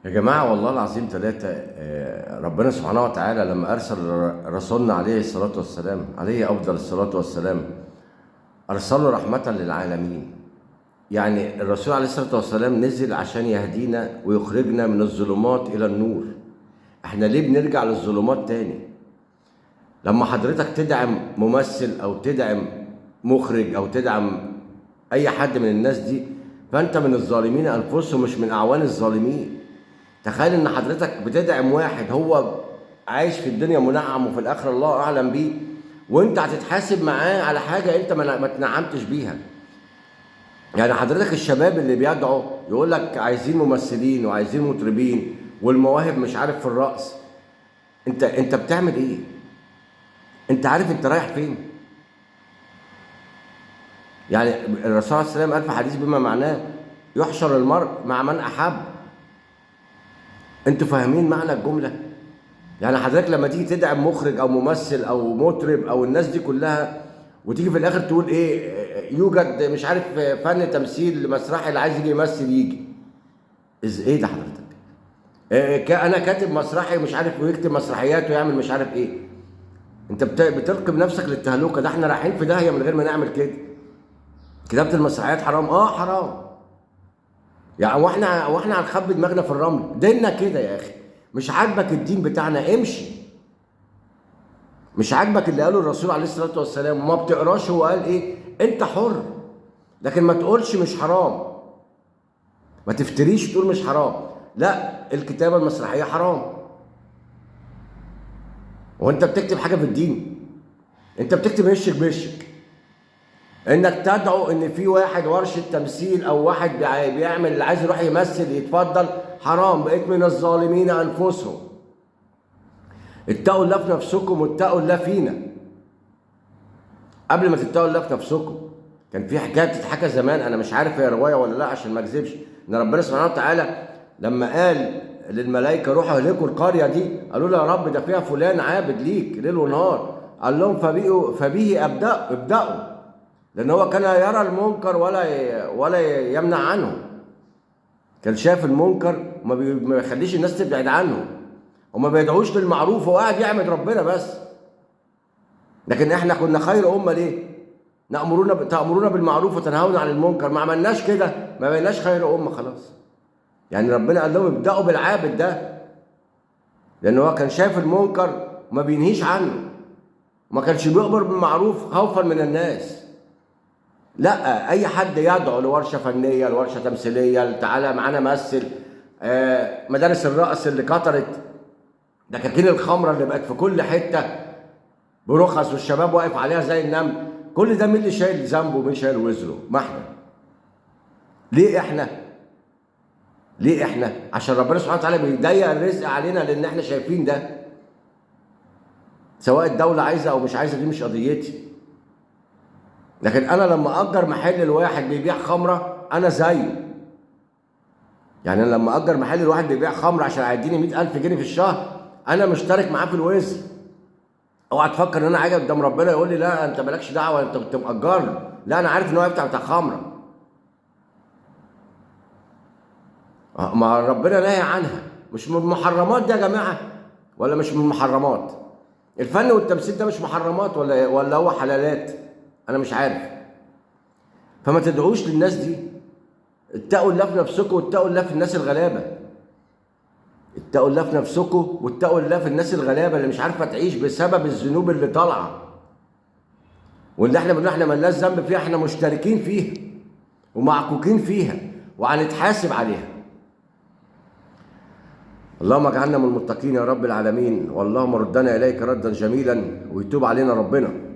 يا جماعة والله العظيم ثلاثة، ربنا سبحانه وتعالى لما أرسل رسولنا عليه الصلاة والسلام، عليه أفضل الصلاة والسلام، أرسله رحمة للعالمين. يعني الرسول عليه الصلاة والسلام نزل عشان يهدينا ويخرجنا من الظلمات إلى النور. احنا ليه بنرجع للظلمات تاني؟ لما حضرتك تدعم ممثل أو تدعم مخرج أو تدعم أي حد من الناس دي، فأنت من الظالمين أنفسهم مش من أعوان الظالمين. تخيل ان حضرتك بتدعم واحد هو عايش في الدنيا منعم وفي الاخره الله اعلم بيه، وانت هتتحاسب معاه على حاجه انت ما تنعمتش بيها. يعني حضرتك الشباب اللي بيدعوا يقول لك عايزين ممثلين وعايزين مطربين والمواهب مش عارف في الرقص، انت بتعمل ايه؟ انت عارف انت رايح فين؟ يعني الرسول عليه السلام قال في حديث بما معناه يحشر المرء مع من احب. انتوا فاهمين معنى الجمله؟ يعني حضرتك لما تيجي تدعم مخرج او ممثل او مطرب او الناس دي كلها، وتيجي في الاخر تقول ايه؟ يوجد مش عارف فن تمثيل مسرحي اللي عايز يجي يمثل يجي. ايه ده حضرتك؟ انا كاتب مسرحي مش عارف ويكتب مسرحيات ويعمل مش عارف ايه. انت بتلقي بنفسك للتهلكه. ده احنا رايحين في داهيه من غير ما نعمل كده. كتابه المسرحيات حرام؟ حرام. يعني واحنا هنخبي دماغنا في الرمل؟ ديننا كده يا اخي. مش عاجبك الدين بتاعنا امشي. مش عاجبك اللي قاله الرسول عليه الصلاه والسلام وما بتقراش هو قال ايه؟ انت حر. لكن ما تقولش مش حرام. ما تفتريش تقول مش حرام. لا، الكتابه المسرحيه حرام. وانت بتكتب حاجه في الدين؟ انت بتكتب هشك بهشك. انك تدعو ان في واحد ورشه تمثيل او واحد بيعمل اللي عايز يروح يمثل يتفضل، حرام. بقيت من الظالمين انفسهم. اتقوا الله في نفسكم واتقوا الله فينا. قبل ما تتقوا الله في نفسكم، كان في حكايه بتتحكى زمان، انا مش عارف هي روايه ولا لا عشان ما اكذبش، ان ربنا سبحانه وتعالى لما قال للملائكه روحوا اهلكوا القريه دي، قالوا له يا رب ده فيها فلان عابد ليك ليل ونهار. قال لهم فبه ابدأوا. لان هو كان يرى المنكر ولا يمنع عنه. كان شاف المنكر ما بيخليش الناس تبعد عنه، وما بيدعوش للمعروف، هو قاعد يعمل ربنا بس. لكن احنا كنا خير امه ليه؟ تأمرون بالمعروف وتنهون عن المنكر. ما عملناش كده، ما بقيناش خير امه خلاص. يعني ربنا قال لهم ابدأوا بالعابد ده، لان هو كان شايف المنكر وما بينهيش عنه، وما كانش بيأمر بالمعروف خوفا من الناس. لا، اي حد يدعو لورشه فنيه، لورشه تمثيليه، تعالى معانا مثل، مدارس الرقص اللي كترت، دكاكين الخمره اللي بقت في كل حته برخص والشباب واقف عليها زي النمل، كل ده مين اللي شايل ذنبه ومين شايل وزره؟ ما احنا. ليه احنا؟ عشان ربنا سبحانه وتعالى بيضيق الرزق علينا، لان احنا شايفين ده. سواء الدوله عايزه او مش عايزه دي مش قضيتي. لكن انا لما اجر محل الواحد بيبيع خمره انا زيه. يعني انا لما اجر محل الواحد بيبيع خمره عشان هيديني 100,000 جنيه في الشهر، انا مشترك معاه في الوزر. اوعى تفكر ان انا حاجه قدام ربنا يقول لي لا انت مالكش دعوه انت كنت مأجر. لا، انا عارف ان هو بتاع خمره. ما ربنا نهي عنها. مش من المحرمات دي يا جماعه؟ ولا مش من المحرمات؟ الفن والتمثيل ده مش محرمات ولا هو حلالات؟ انا مش عارف. فما تدعوش للناس دي. اتقوا الله في نفسكم واتقوا الله في الناس الغلابه. اتقوا الله في نفسكم واتقوا الله في الناس الغلابه اللي مش عارفه تعيش بسبب الذنوب اللي طالعه، واللي احنا بنقول احنا مالناش ذنب فيها، احنا مشتركين فيها ومعكوكين فيها وهنتحاسب عليها. اللهم اجعلنا من المتقين يا رب العالمين، واللهم ردنا اليك ردا جميلا ويتوب علينا ربنا.